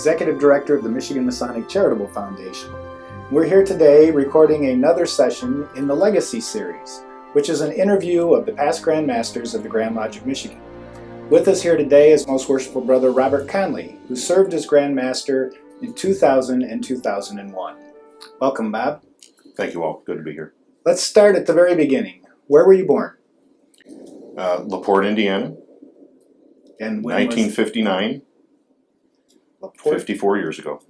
Executive Director of the Michigan Masonic Charitable Foundation. We're here today recording another session in the Legacy series, which is an interview of the past Grand Masters of the Grand Lodge of Michigan. With us here today is Most Worshipful Brother Robert Conley, who served as Grand Master in 2000 and 2001. Welcome, Bob. Thank you all. Good to be here. Let's start at the very beginning. Where were you born? LaPorte, Indiana, And 1959, LaPorte. 54 years ago.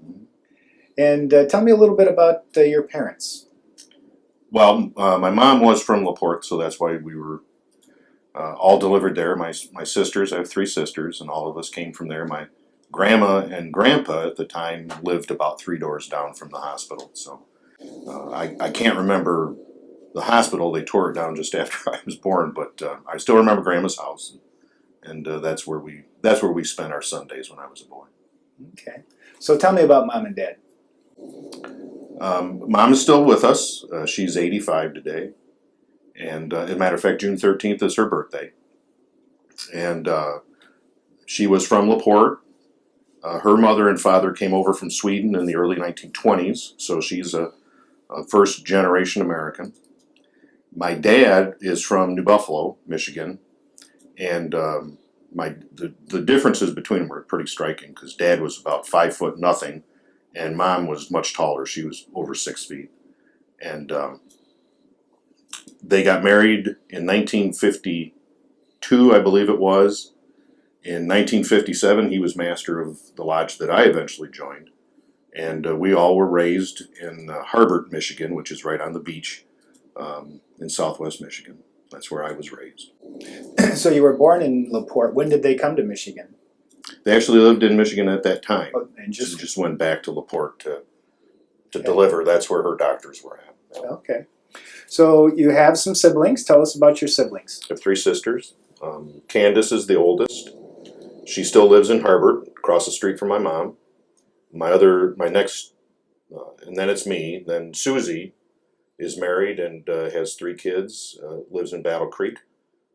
And tell me a little bit about your parents. Well, my mom was from LaPorte, so that's why we were all delivered there. My sisters, I have three sisters, and all of us came from there. My grandma and grandpa at the time lived about 3 doors down from the hospital. So I can't remember the hospital. They tore it down just after I was born, but I still remember grandma's house, and that's where we spent our Sundays when I was a boy. Okay. So tell me about Mom and Dad. Mom is still with us. She's 85 today. And as a matter of fact, June 13th is her birthday. And she was from LaPorte. Her mother and father came over from Sweden in the early 1920s, so she's a first generation American. My dad is from New Buffalo, Michigan, and the differences between them were pretty striking because Dad was about 5'0", and Mom was much taller. She was over 6 feet, and they got married in 1952, I believe it was. In 1957, he was master of the lodge that I eventually joined, and we all were raised in Harbert, Michigan, which is right on the beach in southwest Michigan. That's where I was raised. So you were born in LaPorte. When did they come to Michigan? They actually lived in Michigan at that time. Oh, and She just went back to LaPorte to deliver. That's where her doctors were at. Okay. So you have some siblings. Tell us about your siblings. I have 3 sisters. Candace is the oldest. She still lives in Harbert, across the street from my mom. My next, and then it's me. Then Susie is married and has 3 kids, lives in Battle Creek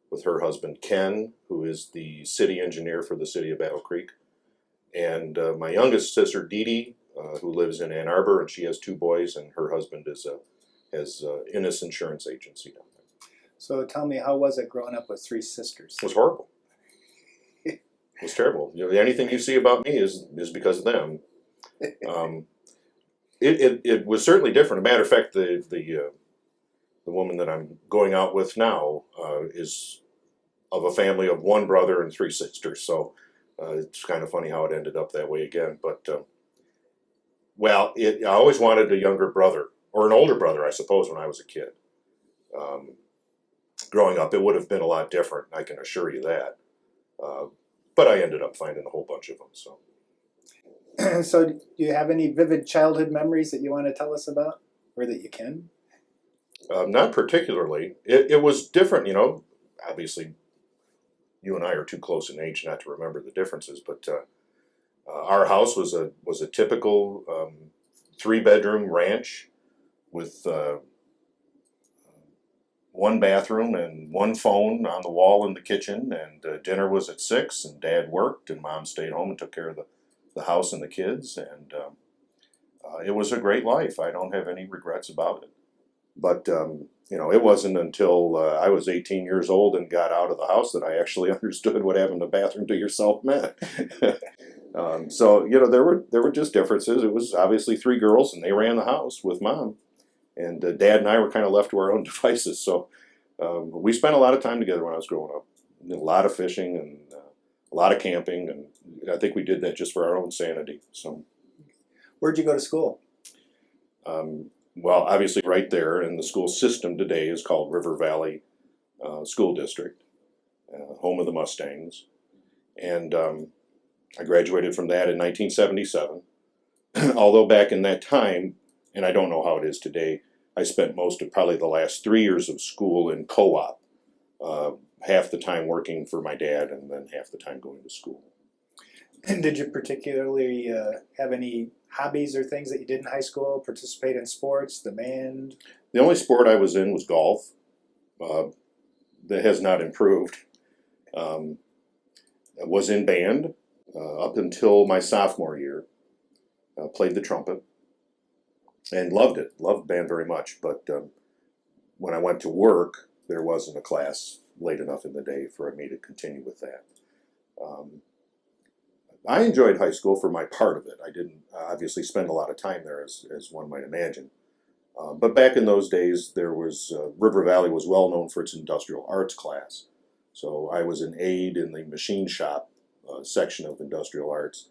with her husband Ken, who is the city engineer for the city of Battle Creek. And my youngest sister Dee Dee, who lives in Ann Arbor, and she has 2 boys, and her husband has Innis Insurance Agency down there. So tell me, how was it growing up with 3 sisters? It was horrible. It was terrible. Anything you see about me is because of them. It was certainly different. As a matter of fact, the woman that I'm going out with now is of a family of 1 brother and 3 sisters. So it's kind of funny how it ended up that way again. But I always wanted a younger brother, or an older brother, I suppose, when I was a kid. Growing up, it would have been a lot different, I can assure you that. But I ended up finding a whole bunch of them. So. So do you have any vivid childhood memories that you want to tell us about, or that you can? Not particularly. It was different, Obviously, you and I are too close in age not to remember the differences, but our house was a typical 3-bedroom ranch with 1 bathroom and 1 phone on the wall in the kitchen, and dinner was at 6, and Dad worked, and Mom stayed home and took care of the house and the kids, and it was a great life. I don't have any regrets about it. But, it wasn't until I was 18 years old and got out of the house that I actually understood what having a bathroom to yourself meant. So, there were just differences. It was obviously 3 girls, and they ran the house with Mom. And Dad and I were kind of left to our own devices. So we spent a lot of time together when I was growing up. A lot of fishing and a lot of camping. And I think we did that just for our own sanity. So, where'd you go to school? Well, obviously right there, and the school system today is called River Valley School District, home of the Mustangs. And I graduated from that in 1977. Although back in that time, and I don't know how it is today, I spent most of probably the last 3 years of school in co-op, half the time working for my dad and then half the time going to school. And did you particularly have any hobbies or things that you did in high school? Participate in sports, the band? The only sport I was in was golf. That has not improved. I was in band up until my sophomore year. played the trumpet, and loved it, loved band very much. But when I went to work, there wasn't a class late enough in the day for me to continue with that. I enjoyed high school for my part of it. I didn't obviously spend a lot of time there, as one might imagine. But back in those days, there was River Valley was well known for its industrial arts class. So I was an aide in the machine shop section of industrial arts,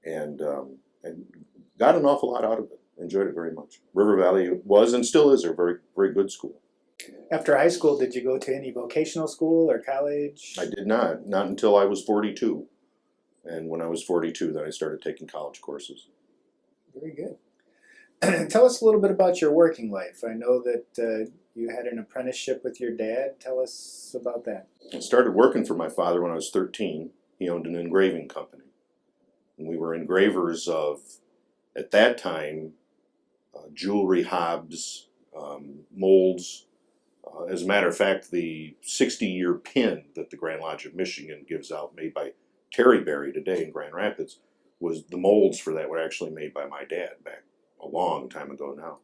and got an awful lot out of it. Enjoyed it very much. River Valley was and still is a very, very good school. After high school, did you go to any vocational school or college? I did not until I was 42. And when I was 42, then I started taking college courses. Very good. Tell us a little bit about your working life. I know that you had an apprenticeship with your dad. Tell us about that. I started working for my father when I was 13. He owned an engraving company. And we were engravers of, at that time, jewelry hobs, molds. As a matter of fact, the 60-year pin that the Grand Lodge of Michigan gives out, made by Terryberry today in Grand Rapids, was the molds for that were actually made by my dad back a long time ago now.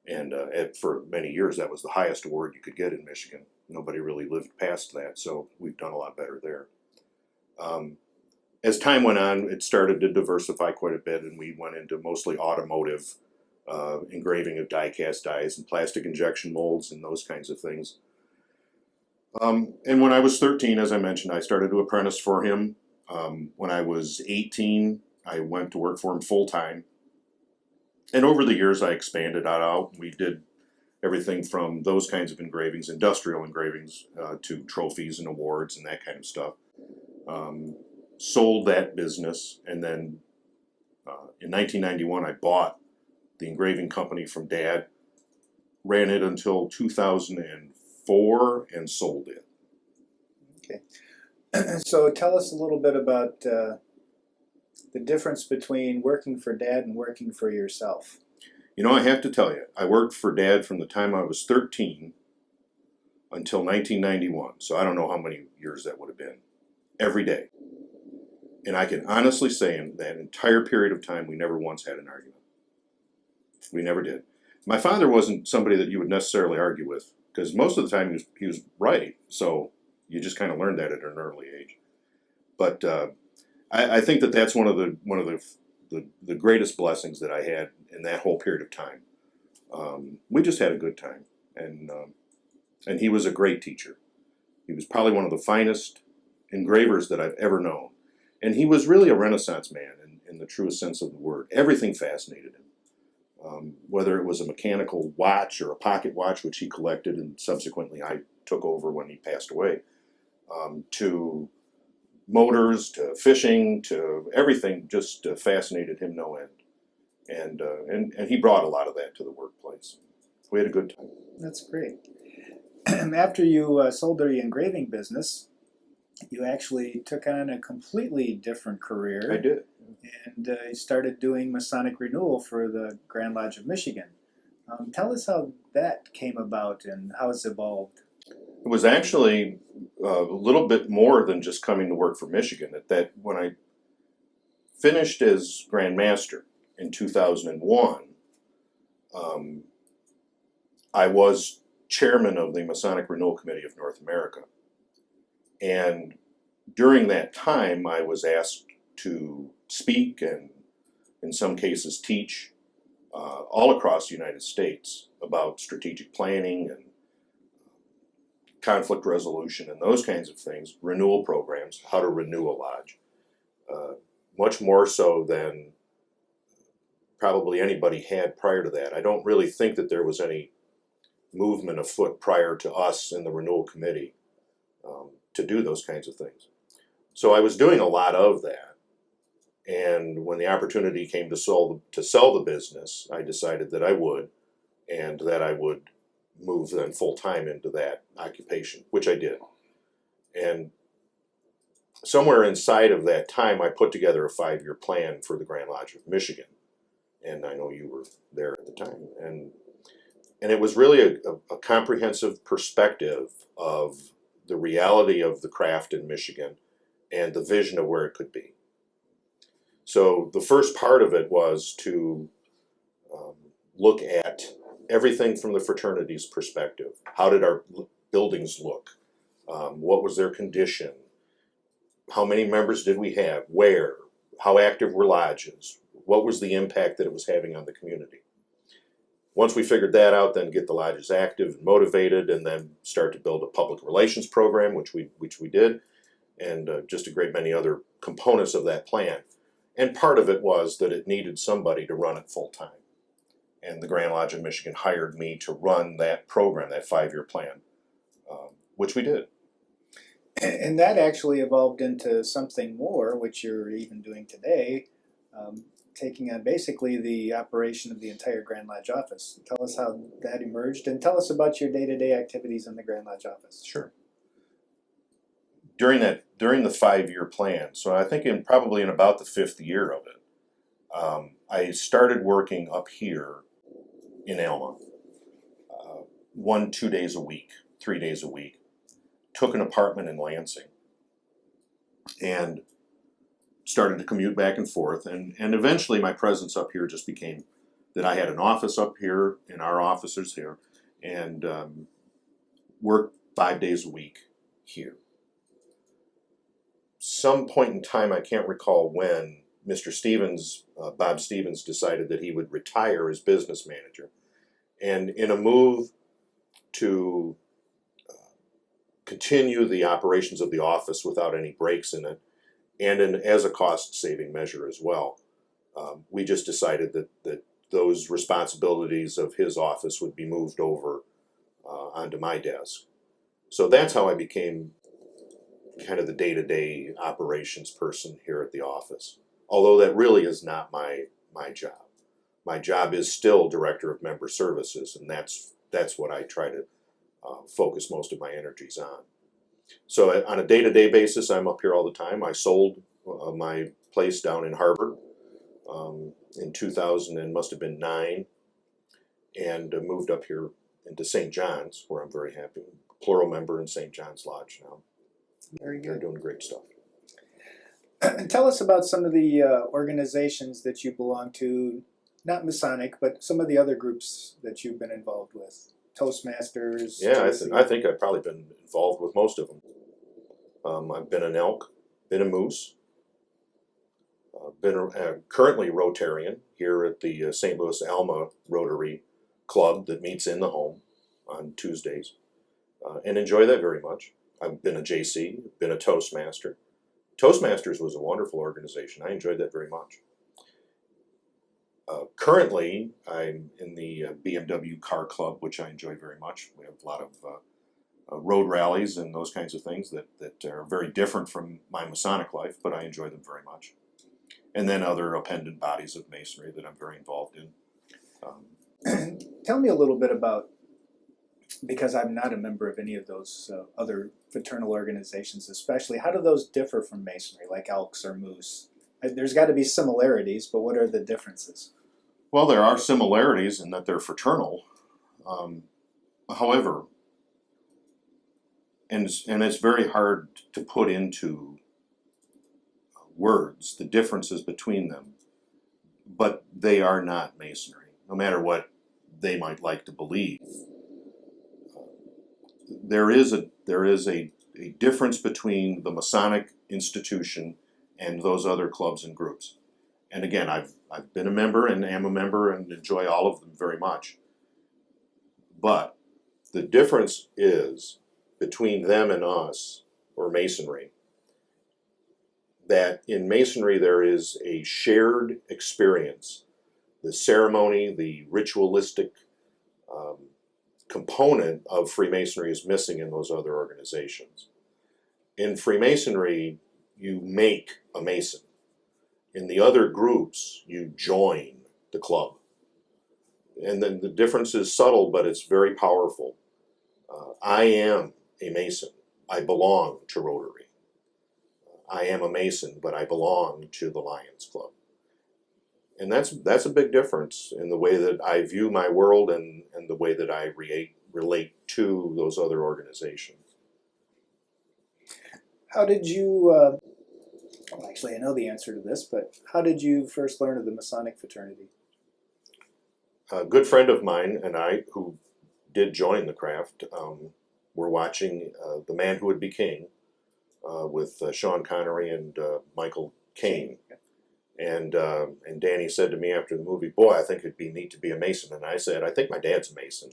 And for many years, that was the highest award you could get in Michigan. Nobody really lived past that, so we've done a lot better there. As time went on, it started to diversify quite a bit, and we went into mostly automotive engraving of die-cast dies and plastic injection molds and those kinds of things. And when I was 13, as I mentioned, I started to apprentice for him. When I was 18, I went to work for him full-time. And over the years, I expanded that out. We did everything from those kinds of engravings, industrial engravings, to trophies and awards and that kind of stuff. Sold that business, and then in 1991, I bought the engraving company from Dad, ran it until 2004, and sold it. Okay. So tell us a little bit about the difference between working for Dad and working for yourself. You know, I have to tell you, I worked for Dad from the time I was 13 until 1991. So I don't know how many years that would have been. Every day. And I can honestly say in that entire period of time, we never once had an argument. We never did. My father wasn't somebody that you would necessarily argue with, because most of the time he was right. So you just kind of learned that at an early age. But I think that that's one of the greatest blessings that I had in that whole period of time. We just had a good time, and he was a great teacher. He was probably one of the finest engravers that I've ever known, and he was really a Renaissance man in the truest sense of the word. Everything fascinated him. Whether it was a mechanical watch or a pocket watch, which he collected and subsequently I took over when he passed away, to motors, to fishing, to everything, just fascinated him no end. And he brought a lot of that to the workplace. We had a good time. That's great. After you sold the engraving business, you actually took on a completely different career. I did. And you started doing Masonic renewal for the Grand Lodge of Michigan. Tell us how that came about and how it's evolved. It was actually a little bit more than just coming to work for Michigan. That when I finished as Grand Master in 2001, I was chairman of the Masonic Renewal Committee of North America. And during that time, I was asked to speak and, in some cases, teach all across the United States about strategic planning and conflict resolution and those kinds of things, renewal programs, how to renew a lodge. Much more so than probably anybody had prior to that. I don't really think that there was any movement afoot prior to us in the renewal committee to do those kinds of things. So I was doing a lot of that. And when the opportunity came to sell the business, I decided that I would, and that I would move then full-time into that occupation, which I did. And somewhere inside of that time, I put together a 5-year plan for the Grand Lodge of Michigan. And I know you were there at the time. And it was really a comprehensive perspective of the reality of the craft in Michigan and the vision of where it could be. So the first part of it was to look at everything from the fraternity's perspective. How did our buildings look? What was their condition? How many members did we have? Where? How active were lodges? What was the impact that it was having on the community? Once we figured that out, then get the lodges active and motivated, and then start to build a public relations program, which we did, and just a great many other components of that plan. And part of it was that it needed somebody to run it full time. And the Grand Lodge of Michigan hired me to run that program, that 5-year plan, which we did. And that actually evolved into something more, which you're even doing today, taking on basically the operation of the entire Grand Lodge office. Tell us how that emerged, and tell us about your day-to-day activities in the Grand Lodge office. Sure. During the 5-year plan, so I think probably in about the 5th year of it, I started working up here in Alma, 2 days a week, 3 days a week. Took an apartment in Lansing and started to commute back and forth, and eventually my presence up here just became that I had an office up here and our officers here, and worked 5 days a week here. Some point in time, I can't recall when, Mr. Stevens, Bob Stevens, decided that he would retire as business manager, and in a move to continue the operations of the office without any breaks in it, and as a cost-saving measure as well, we just decided that those responsibilities of his office would be moved over onto my desk. So that's how I became kind of the day-to-day operations person here at the office. Although that really is not my job. My job is still Director of Member Services, and that's what I try to focus most of my energies on. So on a day-to-day basis, I'm up here all the time. I sold my place down in Harbert in 2000 and must have been 9, and moved up here into St. John's, where I'm very happy. Plural member in St. John's Lodge now. Very good. They're doing great stuff. And tell us about some of the organizations that you belong to, not Masonic, but some of the other groups that you've been involved with. Toastmasters. Yeah, I think I've probably been involved with most of them. I've been an elk, been a moose, been currently Rotarian here at the St. Louis Alma Rotary Club that meets in the home on Tuesdays, and enjoy that very much. I've been a Jaycee, been a Toastmaster. Toastmasters was a wonderful organization. I enjoyed that very much. Currently, I'm in the BMW Car Club, which I enjoy very much. We have a lot of road rallies and those kinds of things that are very different from my Masonic life, but I enjoy them very much. And then other appendant bodies of Masonry that I'm very involved in. Tell me a little bit about, because I'm not a member of any of those other fraternal organizations especially, how do those differ from Masonry, like Elks or Moose? There's got to be similarities, but what are the differences? Well, there are similarities in that they're fraternal. However, and it's very hard to put into words the differences between them, but they are not Masonry, no matter what they might like to believe. There is a difference between the Masonic institution and those other clubs and groups. And again, I've been a member and am a member and enjoy all of them very much. But the difference is between them and us, or Masonry, that in Masonry there is a shared experience. The ceremony, the ritualistic component of Freemasonry is missing in those other organizations. In Freemasonry, you make a Mason. In the other groups, you join the club. And then the difference is subtle, but it's very powerful. I am a Mason. I belong to Rotary. I am a Mason, but I belong to the Lions Club. And that's a big difference in the way that I view my world and the way that I relate to those other organizations. How did you Well, actually, I know the answer to this, but how did you first learn of the Masonic fraternity? A good friend of mine and I, who did join the craft, were watching The Man Who Would Be King with Sean Connery and Michael Caine. And Danny said to me after the movie, "Boy, I think it'd be neat to be a Mason." And I said, "I think my dad's a Mason."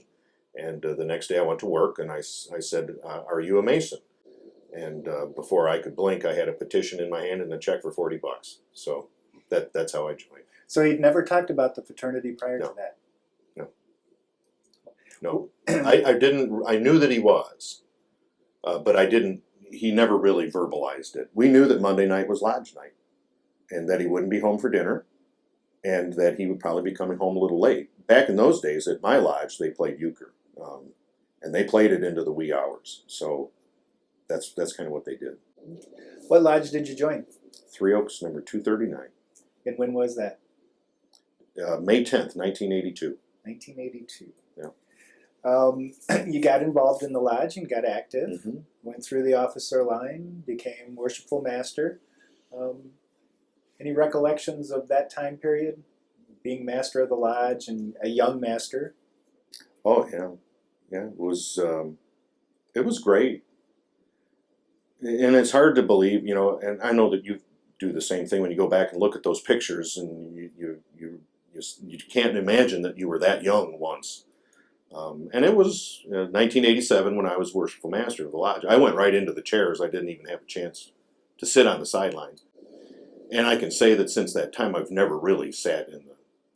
And the next day I went to work and I said, "Are you a Mason?" And before I could blink, I had a petition in my hand and a check for $40. So that's how I joined. So he'd never talked about the fraternity prior to that? No. I didn't. I knew that he was, but I didn't. He never really verbalized it. We knew that Monday night was lodge night, and that he wouldn't be home for dinner, and that he would probably be coming home a little late. Back in those days, at my lodge, they played euchre, and they played it into the wee hours. So that's kind of what they did. What lodge did you join? Three Oaks, number 239. And when was that? May 10th, 1982. 1982. Yeah. You got involved in the lodge and got active, Mm-hmm. went through the officer line, became Worshipful Master. Any recollections of that time period, being master of the lodge and a young master? Oh yeah. It was great, and it's hard to believe, And I know that you do the same thing when you go back and look at those pictures, and you can't imagine that you were that young once. And it was 1987 when I was Worshipful Master of the lodge. I went right into the chairs. I didn't even have a chance to sit on the sidelines. And I can say that since that time, I've never really sat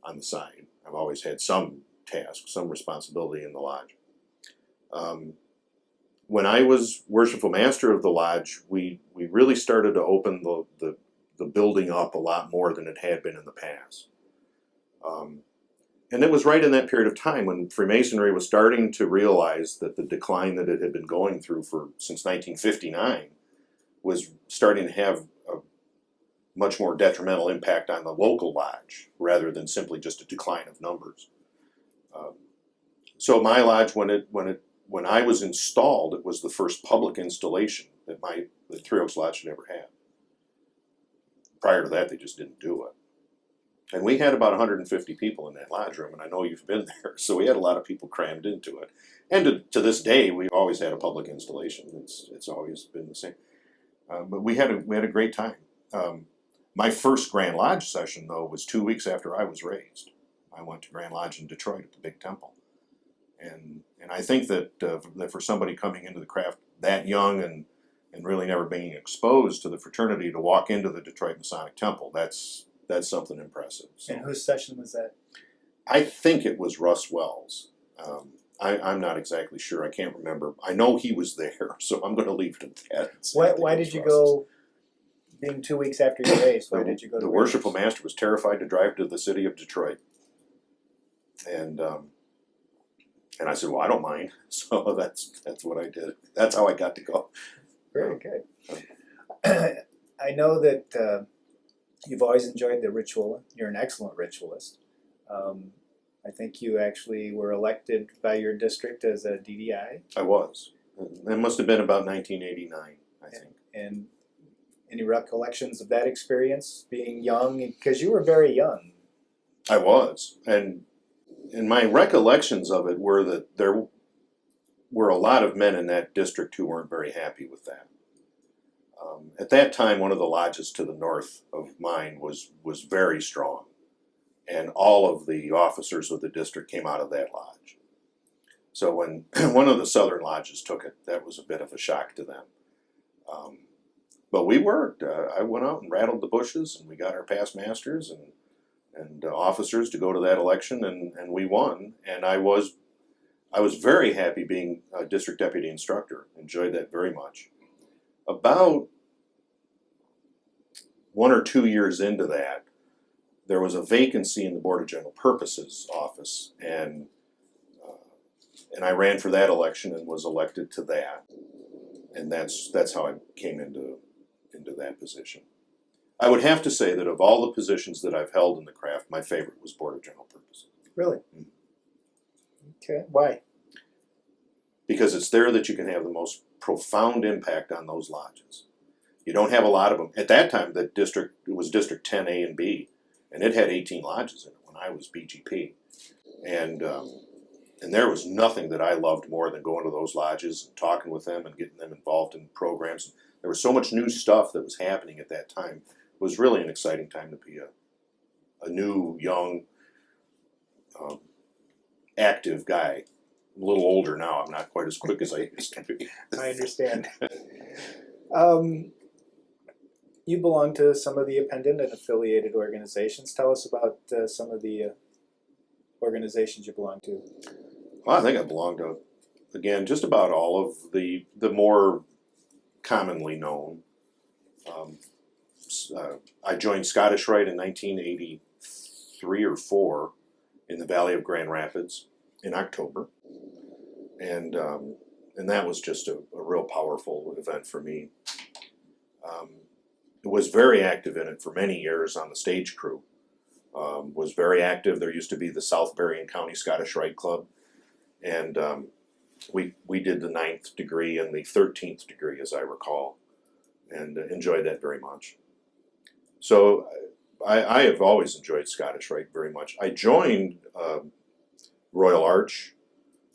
on the side. I've always had some task, some responsibility in the lodge. When I was Worshipful Master of the lodge, we really started to open the building up a lot more than it had been in the past. And it was right in that period of time when Freemasonry was starting to realize that the decline that it had been going through since 1959 was starting to have a much more detrimental impact on the local lodge rather than simply just a decline of numbers. So my lodge, when I was installed, it was the first public installation that the Three Oaks Lodge had ever had. Prior to that, they just didn't do it. And we had about 150 people in that lodge room, and I know you've been there, so we had a lot of people crammed into it. And to this day, we've always had a public installation. It's always been the same. But we had a great time. My first Grand Lodge session, though, was 2 weeks after I was raised. I went to Grand Lodge in Detroit at the Big Temple. And I think that for somebody coming into the craft that young and really never being exposed to the fraternity to walk into the Detroit Masonic Temple, that's something impressive. So, and whose session was that? I think it was Russ Wells. I'm not exactly sure. I can't remember. I know he was there, so I'm going to leave it at that. Why did you go, being 2 weeks after your race, why did you go to the Worshipful Master was terrified to drive to the city of Detroit. And I said, well, I don't mind. So that's what I did. That's how I got to go. Very good. I know that you've always enjoyed the ritual. You're an excellent ritualist. I think you actually were elected by your district as a DDI. I was. That must have been about 1989, I think. And any recollections of that experience, being young? Because you were very young. I was. And my recollections of it were that there were a lot of men in that district who weren't very happy with that. At that time, one of the lodges to the north of mine was very strong, and all of the officers of the district came out of that lodge. So when one of the southern lodges took it, that was a bit of a shock to them. But we worked. I went out and rattled the bushes, and we got our past masters and officers to go to that election, and we won. And I was very happy being a district deputy instructor. Enjoyed that very much. About 1 or 2 years into that, there was a vacancy in the Board of General Purposes office, and I ran for that election and was elected to that, and that's how I came into that position. I would have to say that of all the positions that I've held in the craft, my favorite was Board of General Purposes. Really? Mm-hmm. Okay. Why? Because it's there that you can have the most profound impact on those lodges. You don't have a lot of them. At that time, it was District 10A and B, and it had 18 lodges in it when I was BGP. And there was nothing that I loved more than going to those lodges and talking with them and getting them involved in programs. There was so much new stuff that was happening at that time. It was really an exciting time to be a new, young, active guy. I'm a little older now. I'm not quite as quick as I used to be. I understand. You belong to some of the appendant and affiliated organizations. Tell us about some of the organizations you belong to. Well, I think I belong to, again, just about all of the more commonly known. I joined Scottish Rite in 1983 or 4 in the Valley of Grand Rapids in October, and that was just a real powerful event for me. Was very active in it for many years on the stage crew. Was very active. There used to be the South Berrien County Scottish Rite Club, and we did the 9th degree and the 13th degree, as I recall, and enjoyed that very much. So I have always enjoyed Scottish Rite very much. I joined Royal Arch,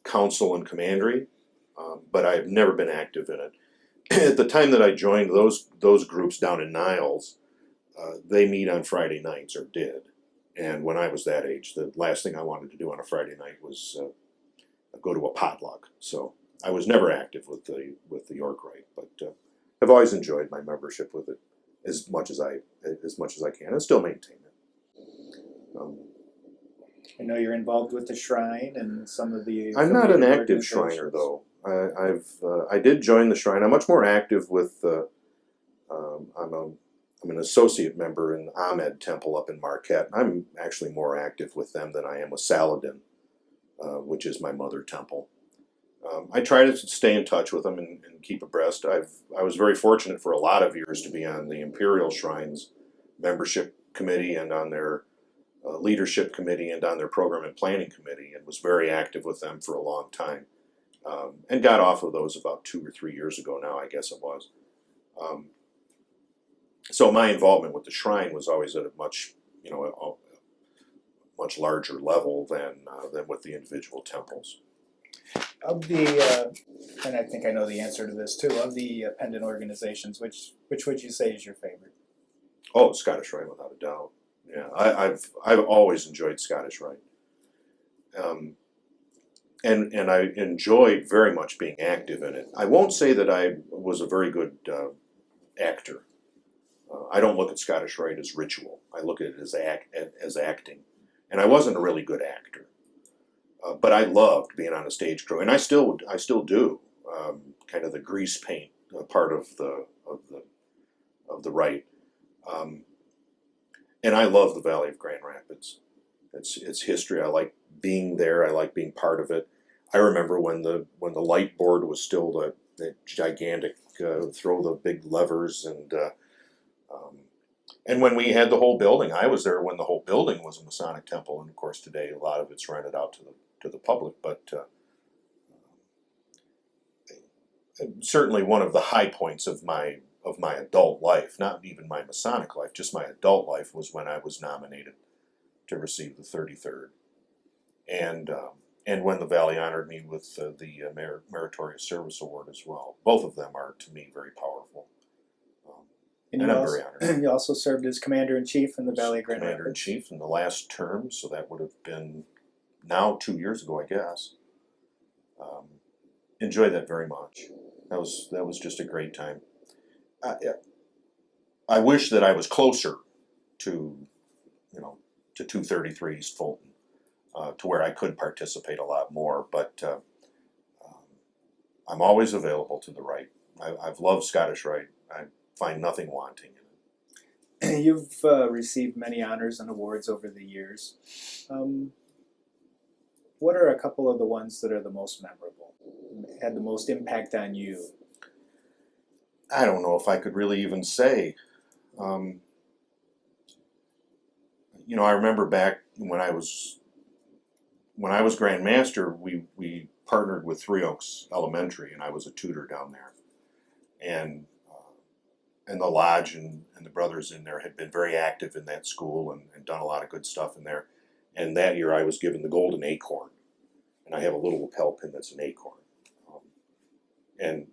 Council, and Commandery, but I've never been active in it. At the time that I joined those groups down in Niles, they meet on Friday nights, or did. And when I was that age, the last thing I wanted to do on a Friday night was go to a potluck. So I was never active with the York Rite, but I've always enjoyed my membership with it as much as I can, and still maintain it. I know you're involved with the Shrine and some of the. I'm not an active Shriner, though. I did join the Shrine. I'm much more active with. I'm an associate member in Ahmed Temple up in Marquette. I'm actually more active with them than I am with Saladin, which is my mother temple. I try to stay in touch with them and keep abreast. I was very fortunate for a lot of years to be on the Imperial Shrine's membership committee and on their leadership committee and on their program and planning committee, and was very active with them for a long time. And got off of those about 2 or 3 years ago now, I guess it was. So my involvement with the Shrine was always at a much larger level than with the individual temples. Of the, and I think I know the answer to this too, of the appendant organizations, which would you say is your favorite? Oh, Scottish Rite, without a doubt. Yeah, I've always enjoyed Scottish Rite. And I enjoyed very much being active in it. I won't say that I was a very good actor. I don't look at Scottish Rite as ritual. I look at it as acting. And I wasn't a really good actor. But I loved being on a stage crew, and I still do. Kind of the grease paint part of the rite. And I love the Valley of Grand Rapids. It's history. I like being there. I like being part of it. I remember when the light board was still the gigantic throw the big levers, and when we had the whole building. I was there when the whole building was a Masonic temple, and of course today a lot of it's rented out to the public. But certainly one of the high points of my adult life, not even my Masonic life, just my adult life, was when I was nominated to receive the 33rd, and when the Valley honored me with the Meritorious Service Award as well. Both of them are, to me, very powerful. And I'm very honored. You also served as Commander-in-Chief in the Valley of Grand Rapids. Commander-in-Chief in the last term, so that would have been now 2 years ago, I guess. Enjoyed that very much. That was just a great time. I wish that I was closer to 233 East Fulton, to where I could participate a lot more, but I'm always available to the Rite. I've loved Scottish Rite. I find nothing wanting in it. You've received many honors and awards over the years. What are a couple of the ones that are the most memorable, had the most impact on you? I don't know if I could really even say. I remember back when I was Grand Master, we partnered with Three Oaks Elementary, and I was a tutor down there. And and the lodge and the brothers in there had been very active in that school and done a lot of good stuff in there. And that year I was given the golden acorn, and I have a little lapel pin that's an acorn, and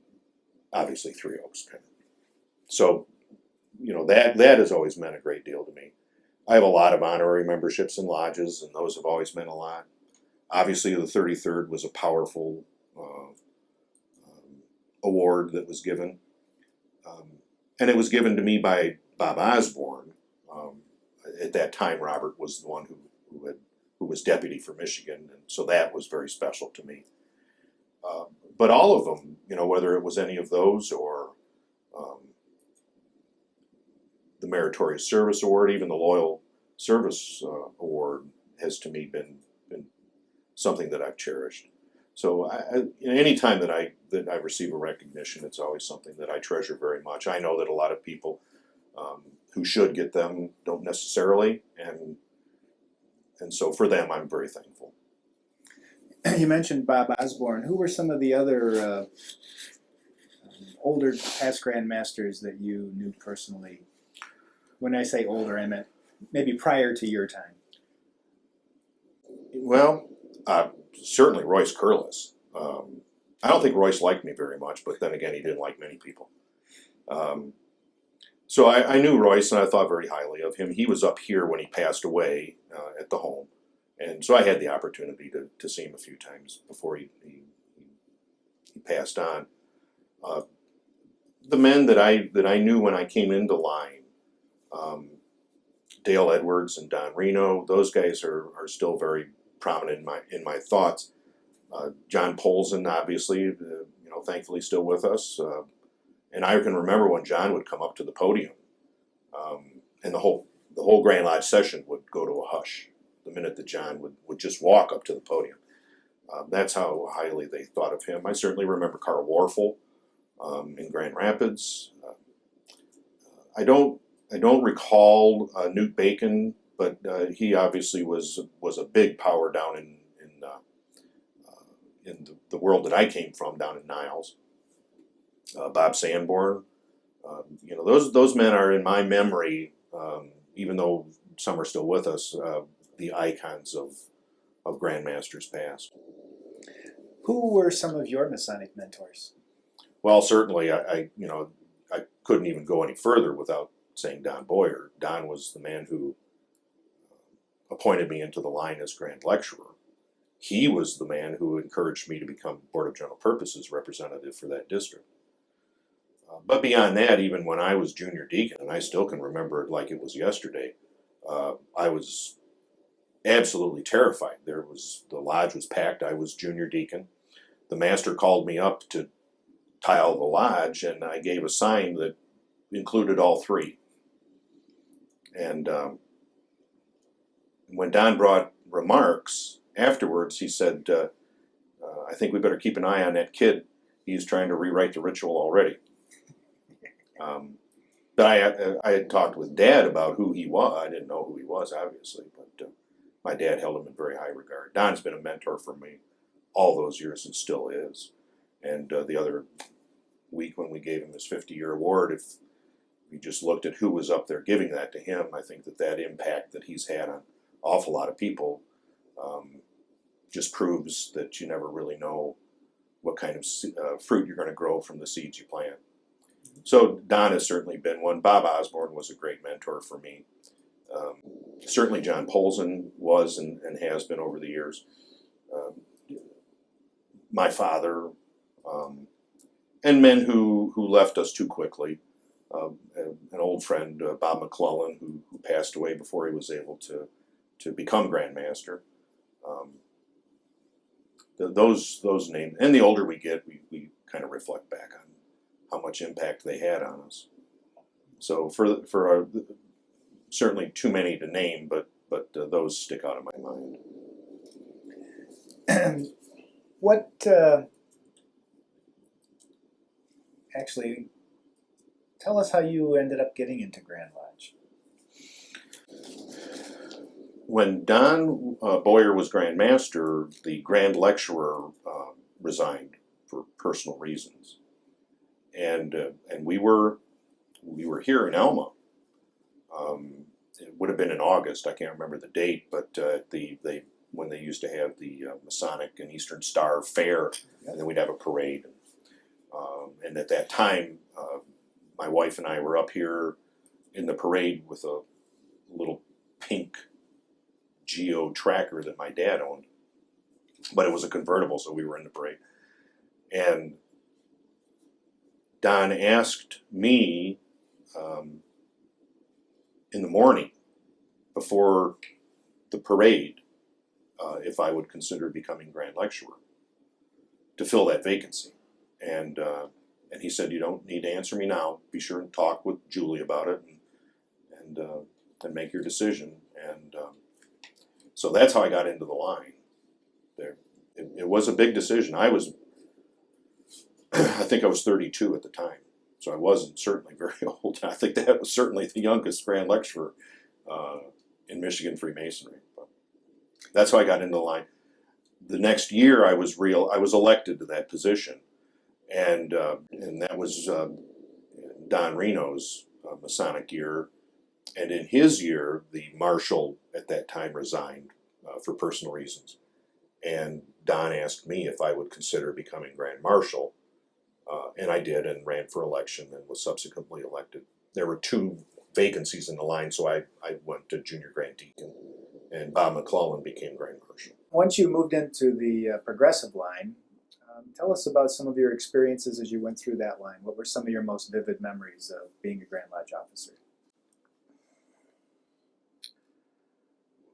obviously 3 oaks pin. So, you know, that has always meant a great deal to me. I have a lot of honorary memberships in lodges, and those have always meant a lot. Obviously, the 33rd was a powerful award that was given. And it was given to me by Bob Osborne. At that time, Robert was the one who was deputy for Michigan, and so that was very special to me. But all of them, you know, whether it was any of those or the Meritorious Service Award, even the Loyal Service Award, has to me been something that I've cherished. So any time that I receive a recognition, it's always something that I treasure very much. I know that a lot of people who should get them don't necessarily, and so for them, I'm very thankful. You mentioned Bob Osborne. Who were some of the other older past Grand Masters that you knew personally? When I say older, I meant maybe prior to your time. Well, certainly Royce Curlis. I don't think Royce liked me very much, but then again, he didn't like many people. So I knew Royce, and I thought very highly of him. He was up here when he passed away at the home, and so I had the opportunity to see him a few times before he passed on. The men that I knew when I came into line, Dale Edwards and Don Reno, those guys are still very prominent in my thoughts. John Polson, obviously, you know, thankfully still with us. And I can remember when John would come up to the podium, and the whole Grand Lodge session would go to a hush the minute that John would just walk up to the podium. That's how highly they thought of him. I certainly remember Carl Warfel in Grand Rapids. I don't recall Newt Bacon, but he obviously was a big power down in the world that I came from, down in Niles. Bob Sanborn, you know, those men are in my memory, even though some are still with us, the icons of Grandmasters past. Who were some of your Masonic mentors? Well, certainly, I couldn't even go any further without saying Don Boyer. Don was the man who appointed me into the line as Grand Lecturer. He was the man who encouraged me to become Board of General Purposes representative for that district. But beyond that, even when I was junior deacon, and I still can remember it like it was yesterday, I was absolutely terrified. The lodge was packed. I was junior deacon. The master called me up to tile the lodge, and I gave a sign that included all 3. And when Don brought remarks afterwards, he said, I think we better keep an eye on that kid. He's trying to rewrite the ritual already. But I had talked with Dad about who he was. I didn't know who he was, obviously, but my dad held him in very high regard. Don's been a mentor for me all those years and still is. And the other week when we gave him his 50-year award, if we just looked at who was up there giving that to him, I think that impact that he's had on an awful lot of people just proves that you never really know what kind of fruit you're going to grow from the seeds you plant. So Don has certainly been one. Bob Osborne was a great mentor for me. Certainly John Polson was and has been over the years. My father, and men who left us too quickly. An old friend, Bob McClellan, who passed away before he was able to become Grand Master. Those names, and the older we get, we kind of reflect back on how much impact they had on us. So for certainly too many to name, but those stick out in my mind. What actually, tell us how you ended up getting into Grand Lodge. When Don Boyer was Grand Master, the Grand Lecturer resigned for personal reasons, and we were we were here in Elma. It would have been in August. I can't remember the date, but when they used to have the Masonic and Eastern Star Fair, and then we'd have a parade. And at that time, my wife and I were up here in the parade with a little pink Geo tracker that my dad owned, but it was a convertible, so we were in the parade. And Don asked me in the morning before the parade if I would consider becoming Grand Lecturer to fill that vacancy. And he said, "You don't need to answer me now. Be sure and talk with Julie about it and make your decision." And so that's how I got into the line. It was a big decision. I think I was 32 at the time, so I wasn't certainly very old. I think that was certainly the youngest Grand Lecturer in Michigan Freemasonry. But that's how I got into the line. The next year, I was elected to that position, and that was Don Reno's Masonic year. And in his year, the marshal at that time resigned for personal reasons. And Don asked me if I would consider becoming Grand Marshal, and I did, and ran for election and was subsequently elected. There were 2 vacancies in the line, so I went to Junior Grand Deacon, and Bob McClellan became Grand Marshal. Once you moved into the progressive line, tell us about some of your experiences as you went through that line. What were some of your most vivid memories of being a Grand Lodge officer?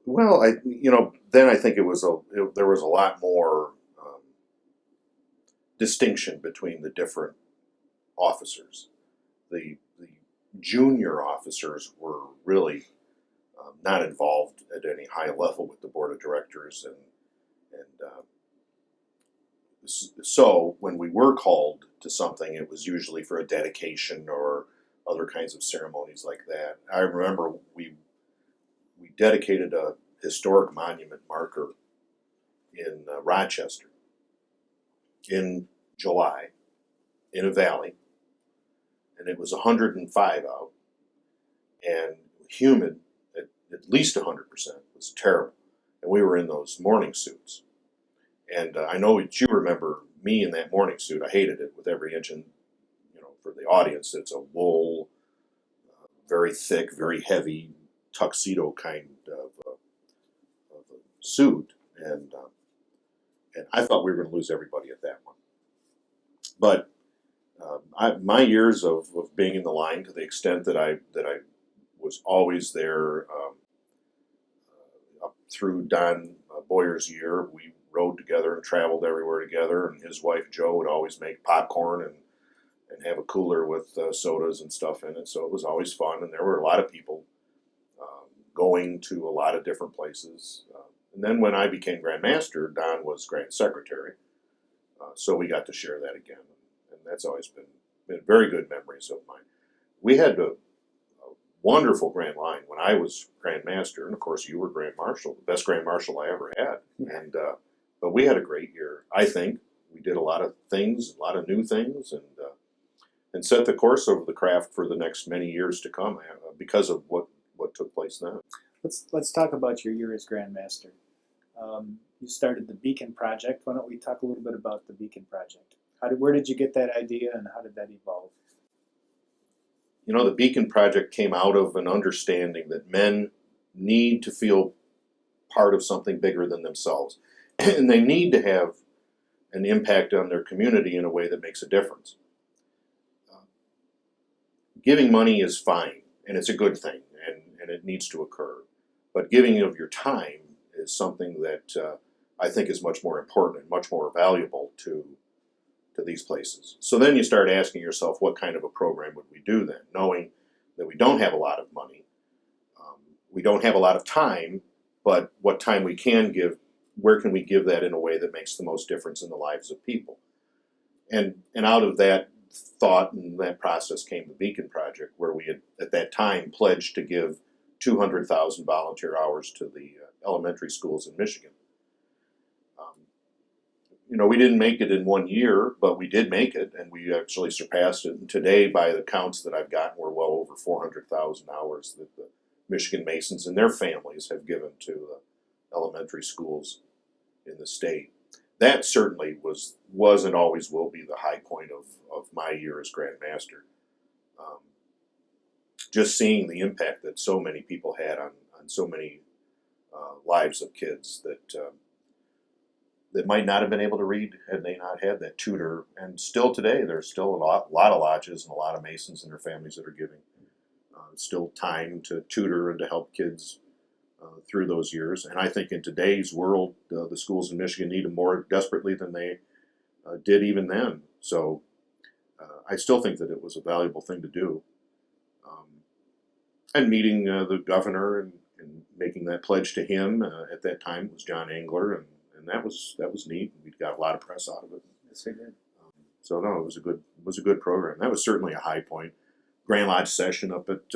Well, then I think there was a lot more distinction between the different officers. The junior officers were really not involved at any high level with the board of directors, and so when we were called to something, it was usually for a dedication or other kinds of ceremonies like that. I remember we dedicated a historic monument marker in Rochester in July in a valley, and it was 105 out and humid at least 100%. It was terrible, and we were in those morning suits. And I know that you remember me in that morning suit. I hated it with every inch, and for the audience, it's a wool, very thick, very heavy tuxedo kind of a suit, and I thought we were going to lose everybody at that one. But my years of being in the line, to the extent that I was always there up through Don Boyer's year, we rode together and traveled everywhere together, and his wife Jo would always make popcorn and have a cooler with sodas and stuff in it, so it was always fun, and there were a lot of people going to a lot of different places. And then when I became Grand Master, Don was Grand Secretary, so we got to share that again, and that's always been very good memories of mine. We had a wonderful Grand Line when I was Grand Master, and of course you were Grand Marshal, the best Grand Marshal I ever had. And but we had a great year. I think we did a lot of things, a lot of new things, and set the course of the craft for the next many years to come because of what took place then. Let's talk about your year as Grand Master. You started the Beacon Project. Why don't we talk a little bit about the Beacon Project? Where did you get that idea, and how did that evolve? The Beacon Project came out of an understanding that men need to feel part of something bigger than themselves, and they need to have an impact on their community in a way that makes a difference. Giving money is fine, and it's a good thing, and it needs to occur. But giving of your time is something that I think is much more important and much more valuable to these places. So then you start asking yourself, what kind of a program would we do then? Knowing that we don't have a lot of money, we don't have a lot of time, but what time we can give, where can we give that in a way that makes the most difference in the lives of people? And out of that thought and that process came the Beacon Project, where we had at that time pledged to give 200,000 volunteer hours to the elementary schools in Michigan. we didn't make it in 1 year, but we did make it, and we actually surpassed it. And today, by the counts that I've gotten, we're well over 400,000 hours that the Michigan Masons and their families have given to the elementary schools in the state. That certainly was and always will be the high point of my year as Grand Master. Just seeing the impact that so many people had on so many lives of kids that might not have been able to read had they not had that tutor. And still today, there's still a lot of lodges and a lot of Masons and their families that are giving still time to tutor and to help kids through those years. And I think in today's world, the schools in Michigan need them more desperately than they did even then. So I still think that it was a valuable thing to do. And meeting the governor and making that pledge to him at that time was John Engler, and that was neat. We got a lot of press out of it. Yes, we did. So no, it was a good program. That was certainly a high point. Grand Lodge session up at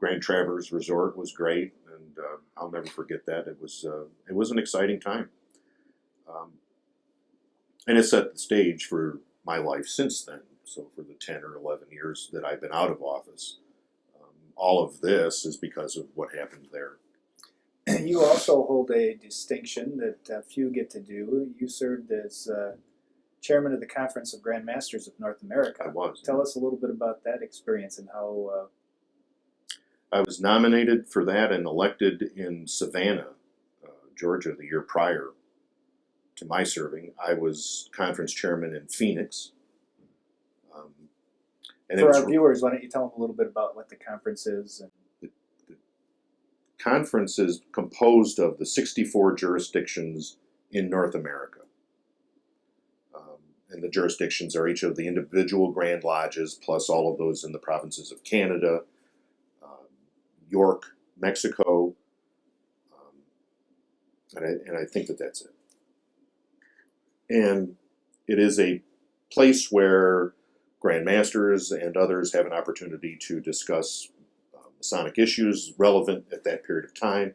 Grand Traverse Resort was great, and I'll never forget that. It was an exciting time, and it set the stage for my life since then. So for the 10 or 11 years that I've been out of office, all of this is because of what happened there. You also hold a distinction that few get to do. You served as chairman of the Conference of Grand Masters of North America. I was. Tell us a little bit about that experience and how... I was nominated for that and elected in Savannah, Georgia, the year prior to my serving. I was conference chairman in Phoenix. And for our viewers, why don't you tell them a little bit about what the conference is? The conference is composed of the 64 jurisdictions in North America. And the jurisdictions are each of the individual Grand Lodges, plus all of those in the provinces of Canada, York, Mexico, and I think that's it. And it is a place where Grand Masters and others have an opportunity to discuss Masonic issues relevant at that period of time.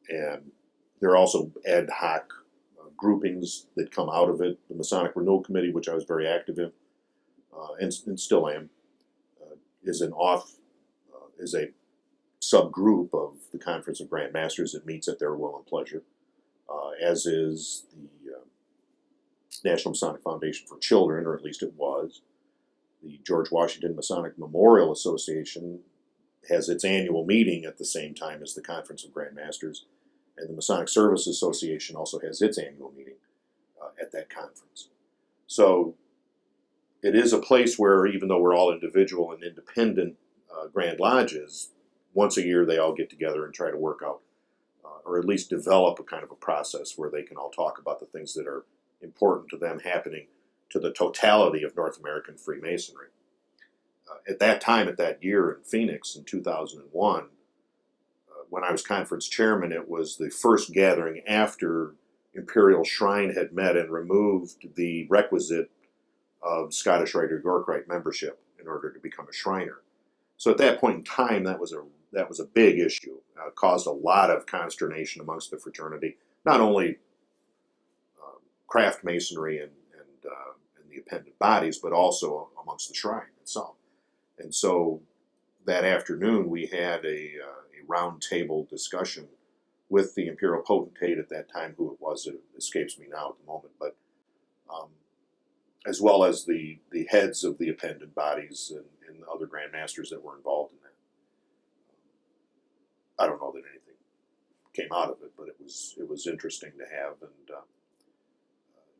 And there are also ad hoc groupings that come out of it. The Masonic Renewal Committee, which I was very active in, and still am, is a subgroup of the Conference of Grand Masters that meets at their will and pleasure, as is the National Masonic Foundation for Children, or at least it was. The George Washington Masonic Memorial Association has its annual meeting at the same time as the Conference of Grand Masters, and the Masonic Service Association also has its annual meeting at that conference. So it is a place where, even though we're all individual and independent Grand Lodges, once a year they all get together and try to work out, or at least develop a kind of a process where they can all talk about the things that are important to them happening to the totality of North American Freemasonry. At that time, at that year in Phoenix in 2001, when I was conference chairman, it was the first gathering after Imperial Shrine had met and removed the requisite of Scottish Rite or York Rite membership in order to become a Shriner. So at that point in time, that was a big issue. Caused a lot of consternation amongst the fraternity, not only craft masonry and the appendant bodies, but also amongst the shrine itself. And so that afternoon we had a round table discussion with the imperial potentate at that time, who it was, it escapes me now at the moment, but as well as the heads of the appendant bodies and the other Grand Masters that were involved in that. I don't know that anything came out of it, but it was interesting to have, and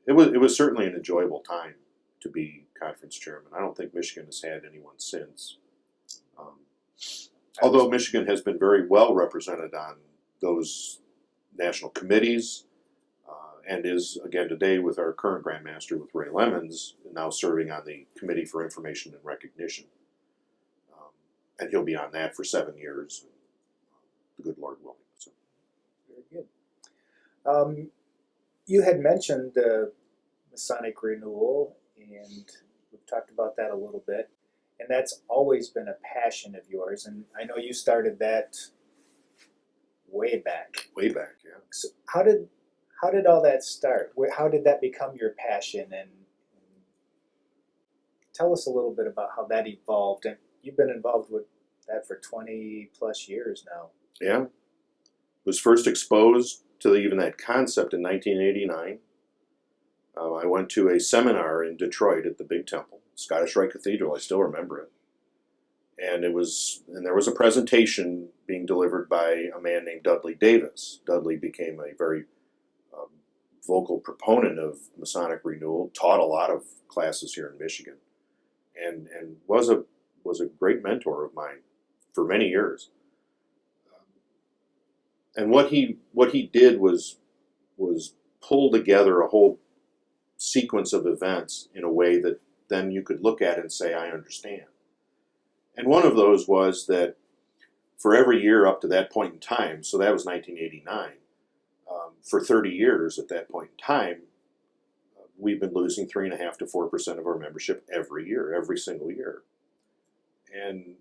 it was certainly an enjoyable time to be conference chairman. I don't think Michigan has had anyone since. Although Michigan has been very well represented on those national committees, and is, again, today with our current Grand Master, with Ray Lemons, now serving on the Committee for Information and Recognition. And he'll be on that for 7 years, the good Lord willing. So. Very good. You had mentioned Masonic renewal, and we've talked about that a little bit, and that's always been a passion of yours, and I know you started that way back. Way back, yeah. So how did How did all that start? How did that become your passion? And tell us a little bit about how that evolved. And you've been involved with that for 20 plus years now. Yeah. Was first exposed to even that concept in 1989. I went to a seminar in Detroit at the Big Temple, Scottish Rite Cathedral. I still remember it. And there was a presentation being delivered by a man named Dudley Davis. Dudley became a very vocal proponent of Masonic renewal, taught a lot of classes here in Michigan, and was a great mentor of mine for many years. And what he did was pull together a whole sequence of events in a way that then you could look at it and say, I understand. And one of those was that for every year up to that point in time, so that was 1989, for 30 years at that point in time, we've been losing 3.5% to 4% of our membership every year, every single year. And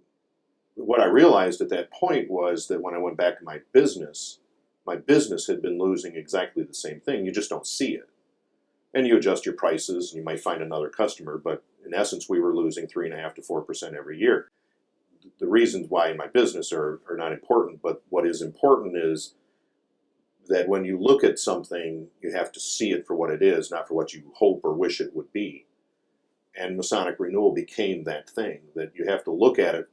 what I realized at that point was that when I went back to my business had been losing exactly the same thing. You just don't see it. And you adjust your prices and you might find another customer, but in essence, we were losing 3.5% to 4% every year. The reasons why in my business are not important, but what is important is that when you look at something, you have to see it for what it is, not for what you hope or wish it would be. And Masonic renewal became that thing, that you have to look at it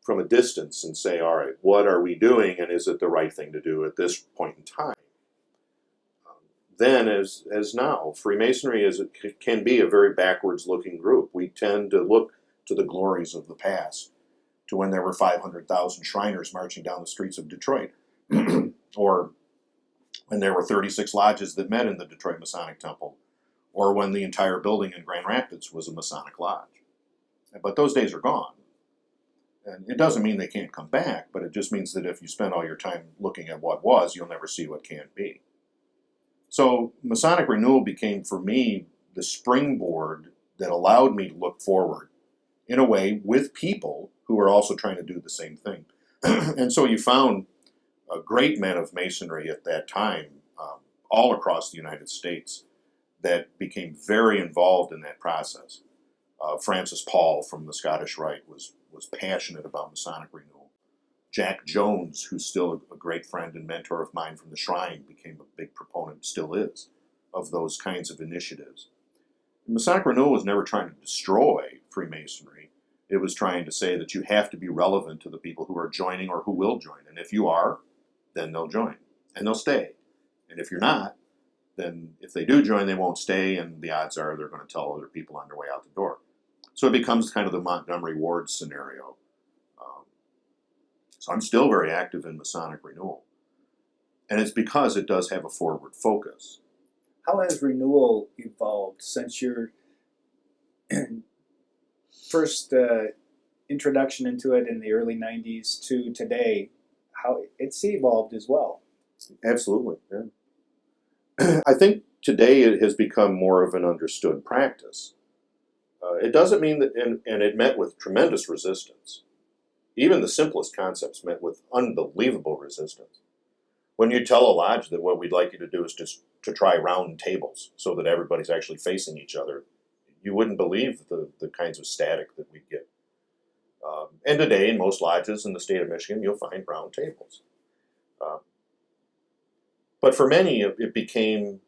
from a distance and say, all right, what are we doing, and is it the right thing to do at this point in time? Then, as now, Freemasonry can be a very backwards-looking group. We tend to look to the glories of the past, to when there were 500,000 Shriners marching down the streets of Detroit, or when there were 36 lodges that met in the Detroit Masonic Temple, or when the entire building in Grand Rapids was a Masonic lodge. But those days are gone. And it doesn't mean they can't come back, but it just means that if you spend all your time looking at what was, you'll never see what can be. So Masonic renewal became, for me, the springboard that allowed me to look forward in a way with people who are also trying to do the same thing. And so you found great men of Masonry at that time, all across the United States, that became very involved in that process. Francis Paul from the Scottish Rite was passionate about Masonic renewal. Jack Jones, who's still a great friend and mentor of mine from the Shrine, became a big proponent, still is, of those kinds of initiatives. Masonic renewal was never trying to destroy Freemasonry. It was trying to say that you have to be relevant to the people who are joining or who will join. And if you are, then they'll join and they'll stay. And if you're not, then if they do join, they won't stay, and the odds are they're going to tell other people on their way out the door. So it becomes kind of the Montgomery Ward scenario. So I'm still very active in Masonic renewal. And it's because it does have a forward focus. How has renewal evolved since your first introduction into it in the early 90s to today? How it's evolved as well. Absolutely, yeah. I think today it has become more of an understood practice. It doesn't mean that, and it met with tremendous resistance. Even the simplest concepts met with unbelievable resistance. When you tell a lodge that what we'd like you to do is just to try round tables so that everybody's actually facing each other, you wouldn't believe the kinds of static that we'd get. And today, in most lodges in the state of Michigan, you'll find round tables. But for many, it became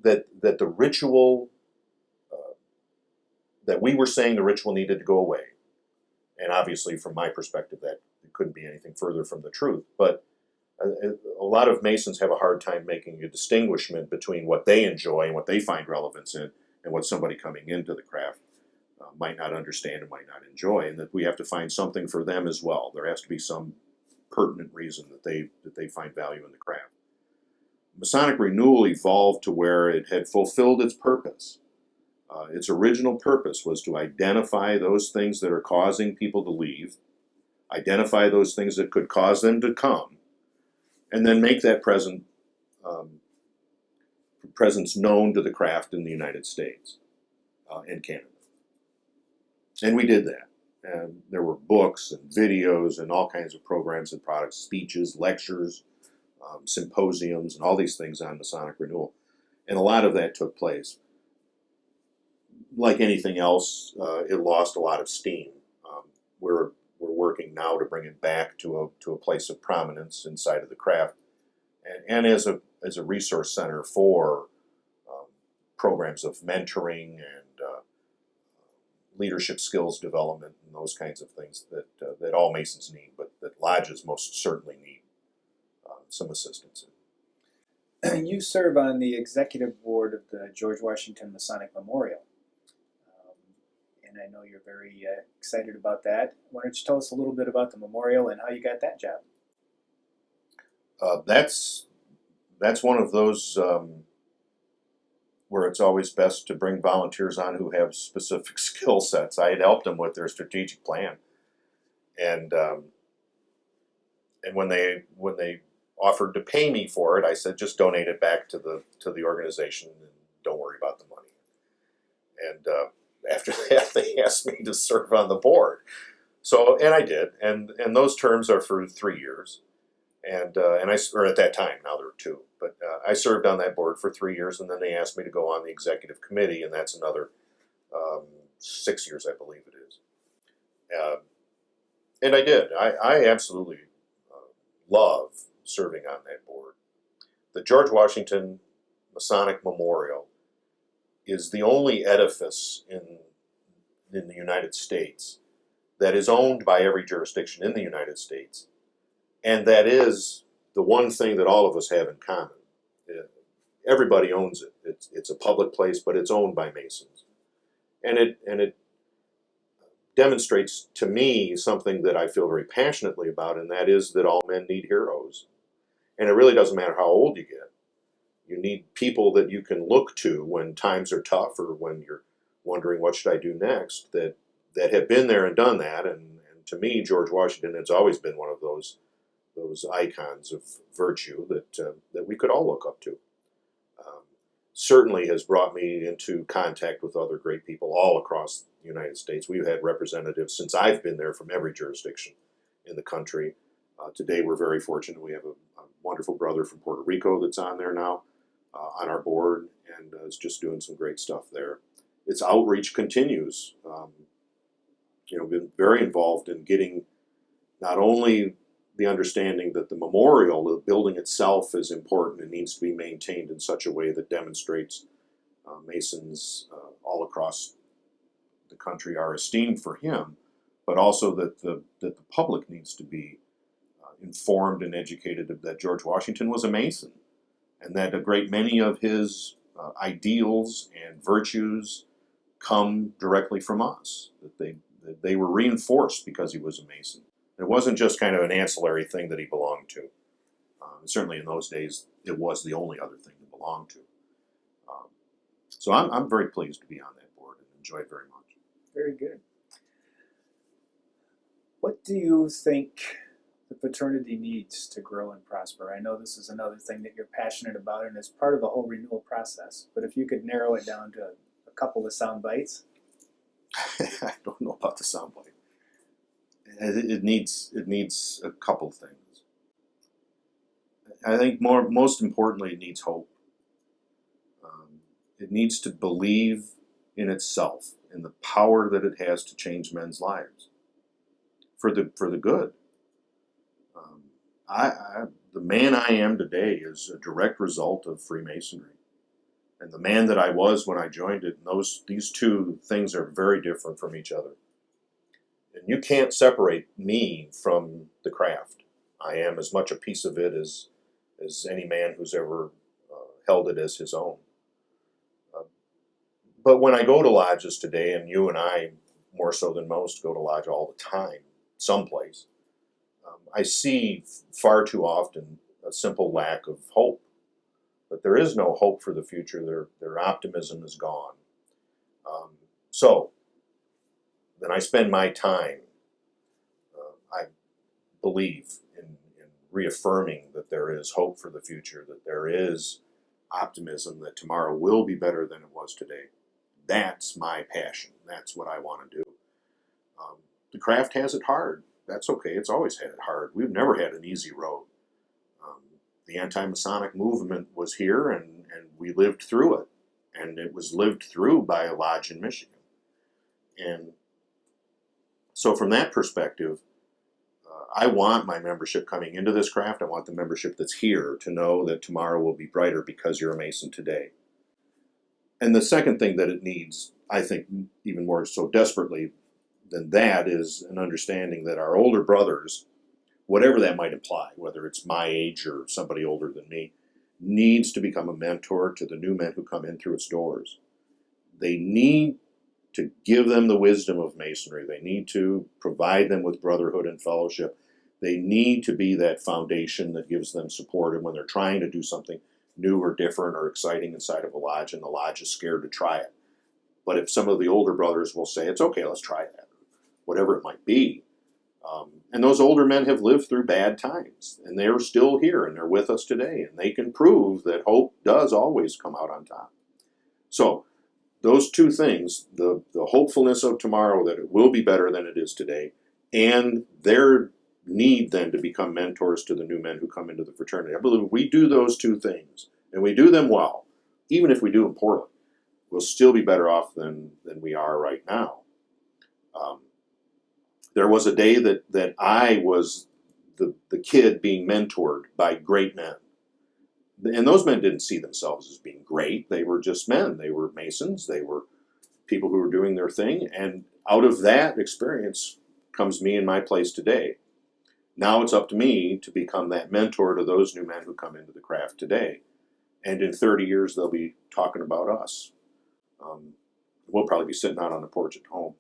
that the ritual, that we were saying the ritual needed to go away. And obviously, from my perspective, that it couldn't be anything further from the truth. But a lot of Masons have a hard time making a distinguishment between what they enjoy and what they find relevance in, and what somebody coming into the craft might not understand and might not enjoy, and that we have to find something for them as well. There has to be some pertinent reason that they find value in the craft. Masonic renewal evolved to where it had fulfilled its purpose. Its original purpose was to identify those things that are causing people to leave, identify those things that could cause them to come, and then make that presence known to the craft in the United States and Canada. And we did that. And there were books and videos and all kinds of programs and products, speeches, lectures, symposiums and all these things on Masonic renewal. And a lot of that took place. Like anything else, it lost a lot of steam. We're working now to bring it back to a place of prominence inside of the craft, and as a resource center for programs of mentoring and leadership skills development and those kinds of things that all Masons need, but that lodges most certainly need some assistance in. You serve on the executive board of the George Washington Masonic Memorial. And I know you're very excited about that. Why don't you tell us a little bit about the memorial and how you got that job? That's one of those where it's always best to bring volunteers on who have specific skill sets. I had helped them with their strategic plan, and when they offered to pay me for it, I said just donate it back to the organization and don't worry about the money. And after that, they asked me to serve on the board. So, and I did, and those terms are for 3 years, and or at that time, now there are 2, but I served on that board for 3 years, and then they asked me to go on the executive committee, and that's another 6 years, I believe it is. And I did. I absolutely love serving on that board. The George Washington Masonic Memorial is the only edifice in the United States that is owned by every jurisdiction in the United States, and that is the one thing that all of us have in common. Everybody owns it. It's a public place, but it's owned by Masons, and it demonstrates to me something that I feel very passionately about, and that is that all men need heroes, and it really doesn't matter how old you get. You need people that you can look to when times are tough or when you're wondering what should I do next, that have been there and done that. And to me, George Washington has always been one of those icons of virtue that we could all look up to. Certainly has brought me into contact with other great people all across the United States. We've had representatives since I've been there from every jurisdiction in the country. Today we're very fortunate. We have a wonderful brother from Puerto Rico that's on there now. On our board, and is just doing some great stuff there. Its outreach continues. Been very involved in getting not only the understanding that the memorial, the building itself, is important and needs to be maintained in such a way that demonstrates Masons all across the country are esteemed for him, but also that the public needs to be informed and educated that George Washington was a Mason, and that a great many of his ideals and virtues come directly from us, that they were reinforced because he was a Mason. It wasn't just kind of an ancillary thing that he belonged to. Certainly in those days, it was the only other thing to belong to. So I'm very pleased to be on that board and enjoy it very much. Very good. What do you think the fraternity needs to grow and prosper? I know this is another thing that you're passionate about, and it's part of the whole renewal process. But if you could narrow it down to a couple of sound bites. I don't know about the sound bite. It needs a couple things. I think most importantly, it needs hope. It needs to believe in itself, in the power that it has to change men's lives for the good. The man I am today is a direct result of Freemasonry. And the man that I was when I joined it, these two things are very different from each other. And you can't separate me from the craft. I am as much a piece of it as any man who's ever held it as his own. But when I go to lodges today, and you and I, more so than most, go to lodge all the time, someplace, I see far too often a simple lack of hope. But there is no hope for the future. Their optimism is gone. So then I spend my time, I believe, in reaffirming that there is hope for the future, that there is optimism, that tomorrow will be better than it was today. That's my passion. That's what I want to do. The craft has it hard. That's okay. It's always had it hard. We've never had an easy road. the anti-Masonic movement was here, and we lived through it. And it was lived through by a lodge in Michigan. And so from that perspective, I want my membership coming into this craft, I want the membership that's here to know that tomorrow will be brighter because you're a Mason today. And the second thing that it needs, I think even more so desperately than that, is an understanding that our older brothers, whatever that might imply, whether it's my age or somebody older than me, needs to become a mentor to the new men who come in through its doors. They need to give them the wisdom of Masonry. They need to provide them with brotherhood and fellowship. They need to be that foundation that gives them support. And when they're trying to do something new or different or exciting inside of a lodge, and the lodge is scared to try it. But if some of the older brothers will say, it's okay, let's try that, whatever it might be. And those older men have lived through bad times, and they're still here, and they're with us today, and they can prove that hope does always come out on top. So those two things, the hopefulness of tomorrow that it will be better than it is today, and their need then to become mentors to the new men who come into the fraternity. I believe if we do those two things, and we do them well, even if we do them poorly, we'll still be better off than we are right now. There was a day that I was the kid being mentored by great men. And those men didn't see themselves as being great. They were just men. They were Masons. They were people who were doing their thing. And out of that experience comes me in my place today. Now it's up to me to become that mentor to those new men who come into the craft today. And in 30 years, they'll be talking about us. We'll probably be sitting out on the porch at home.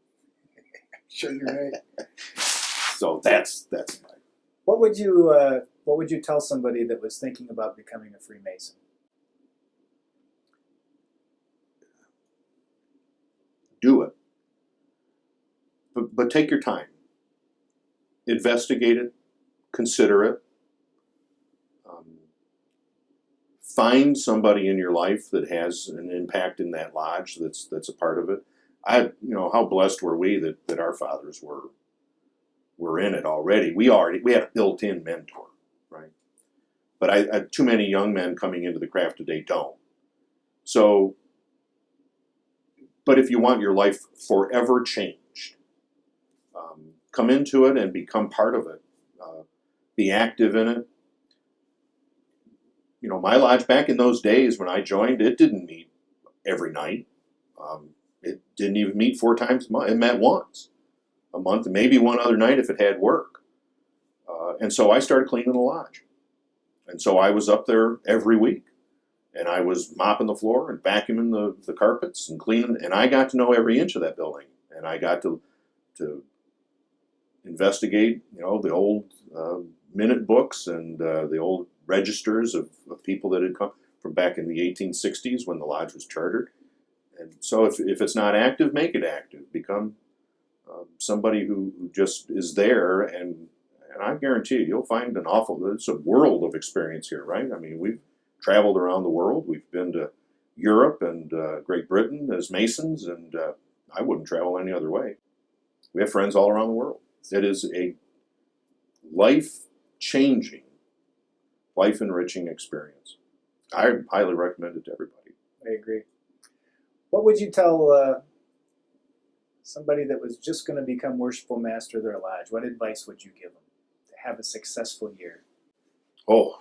Sure, you're right. So that's my. What would you tell somebody that was thinking about becoming a Freemason? Do it. But take your time. Investigate it. Consider it. Find somebody in your life that has an impact in that lodge that's a part of it. How blessed were we that our fathers were in it already. We had a built-in mentor, right? But too many young men coming into the craft today don't. So, but if you want your life forever changed, come into it and become part of it. Be active in it. My lodge back in those days when I joined, it didn't meet every night. It didn't even meet 4 times a month. It met once a month, and maybe one other night if it had work. And so I started cleaning the lodge. And so I was up there every week. And I was mopping the floor and vacuuming the carpets and cleaning. And I got to know every inch of that building. And I got to investigate, the old minute books and the old registers of people that had come from back in the 1860s when the lodge was chartered. And so if it's not active, make it active. Become somebody who just is there, and I guarantee you'll find it's a world of experience here, right? I mean, we've traveled around the world. We've been to Europe and Great Britain as Masons, and I wouldn't travel any other way. We have friends all around the world. It is a life-changing, life-enriching experience. I highly recommend it to everybody. I agree. What would you tell somebody that was just going to become Worshipful Master of their lodge? What advice would you give them to have a successful year? Oh,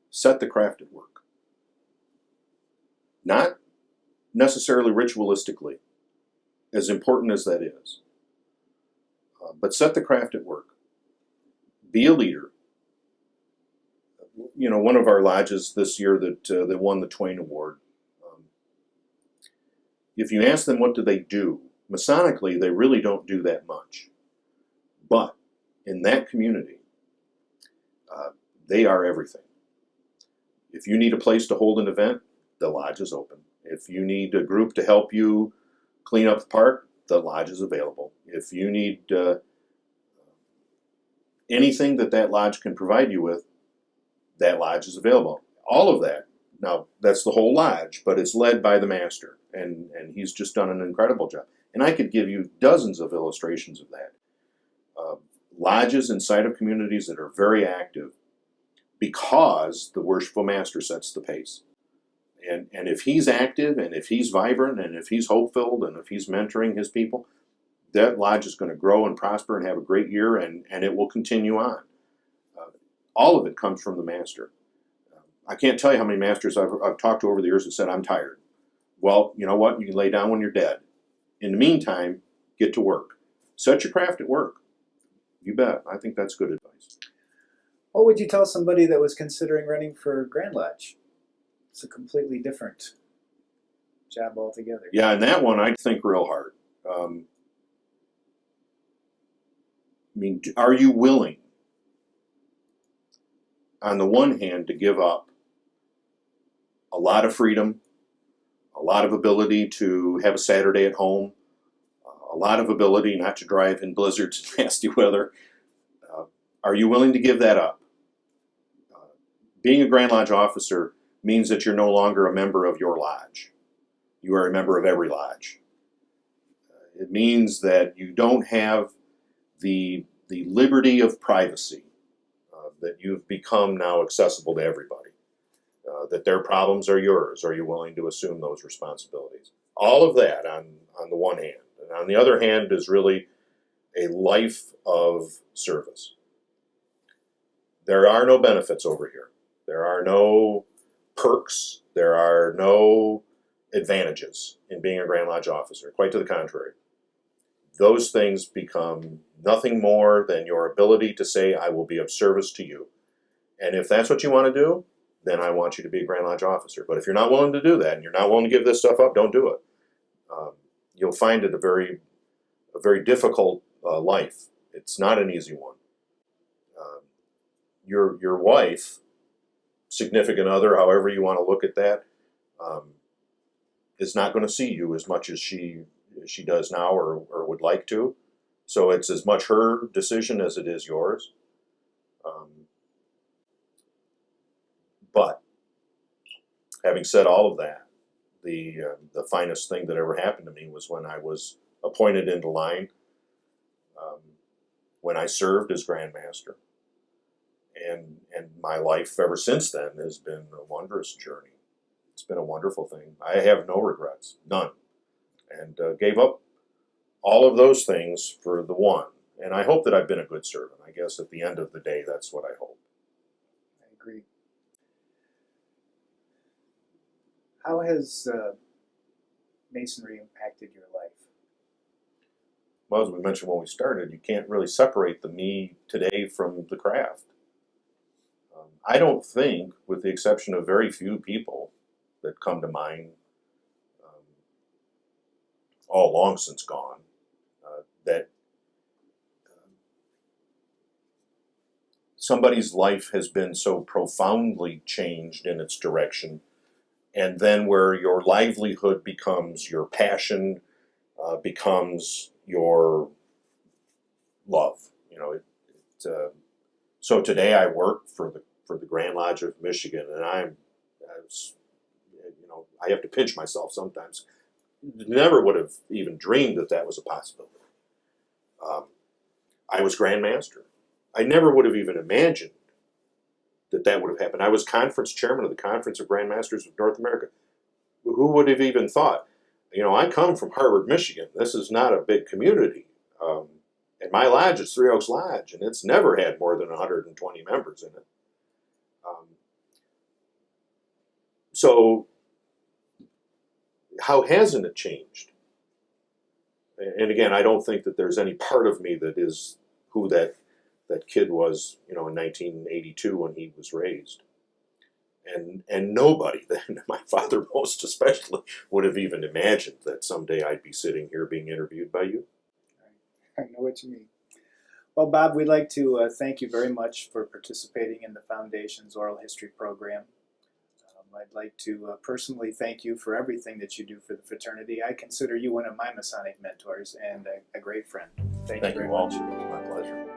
set the craft at work. Not necessarily ritualistically, as important as that is. But set the craft at work. Be a leader. One of our lodges this year that won the Twain Award, if you ask them what do they do, Masonically, they really don't do that much. But in that community, they are everything. If you need a place to hold an event, the lodge is open. If you need a group to help you clean up the park, the lodge is available. If you need anything that lodge can provide you with, that lodge is available. All of that. Now, that's the whole lodge, but it's led by the master, and he's just done an incredible job. And I could give you dozens of illustrations of that. lodges inside of communities that are very active because the Worshipful Master sets the pace. And if he's active, and if he's vibrant, and if he's hope-filled, and if he's mentoring his people, that lodge is going to grow and prosper and have a great year, and it will continue on. All of it comes from the master. I can't tell you how many masters I've talked to over the years that said, I'm tired. Well, you know what? You can lay down when you're dead. In the meantime, get to work. Set your craft at work. You bet. I think that's good advice. What would you tell somebody that was considering running for Grand Lodge? It's a completely different job altogether. Yeah, and that one I'd think real hard. I mean, are you willing, on the one hand, to give up a lot of freedom, a lot of ability to have a Saturday at home, a lot of ability not to drive in blizzards and nasty weather? Are you willing to give that up? Being a Grand Lodge officer means that you're no longer a member of your lodge. You are a member of every lodge. It means that you don't have the liberty of privacy, that you've become now accessible to everybody, that their problems are yours. Are you willing to assume those responsibilities? All of that on the one hand. And on the other hand is really a life of service. There are no benefits over here. There are no perks. There are no advantages in being a Grand Lodge officer. Quite to the contrary. Those things become nothing more than your ability to say, I will be of service to you. And if that's what you want to do, then I want you to be a Grand Lodge officer. But if you're not willing to do that, and you're not willing to give this stuff up, don't do it. You'll find it a very difficult life. It's not an easy one. Your wife, significant other, however you want to look at that, is not going to see you as much as she does now or would like to. So it's as much her decision as it is yours. But having said all of that, the finest thing that ever happened to me was when I was appointed into line, when I served as Grand Master. And my life ever since then has been a wondrous journey. It's been a wonderful thing. I have no regrets, none. And gave up all of those things for the one. And I hope that I've been a good servant. I guess at the end of the day, that's what I hope. I agree. How has Masonry impacted your life? Well, as we mentioned when we started, you can't really separate the me today from the craft. I don't think, with the exception of very few people that come to mind, all long since gone, that somebody's life has been so profoundly changed in its direction, and then where your livelihood becomes your passion, becomes your love. You know, so today I work for the Grand Lodge of Michigan, and I have to pinch myself sometimes. Never would have even dreamed that that was a possibility. I was Grand Master. I never would have even imagined that that would have happened. I was conference chairman of the Conference of Grand Masters of North America. Who would have even thought? You know, I come from Harbert, Michigan. This is not a big community. And my lodge is Three Oaks Lodge, and it's never had more than 120 members in it. So how hasn't it changed? And again, I don't think that there's any part of me that is who that kid was, you know, in 1982 when he was raised. And nobody then, my father most especially, would have even imagined that someday I'd be sitting here being interviewed by you. I know what you mean. Well, Bob, we'd like to thank you very much for participating in the Foundation's Oral History program. I'd like to personally thank you for everything that you do for the fraternity. I consider you one of my Masonic mentors and a great friend. Thank you very much. It's my pleasure.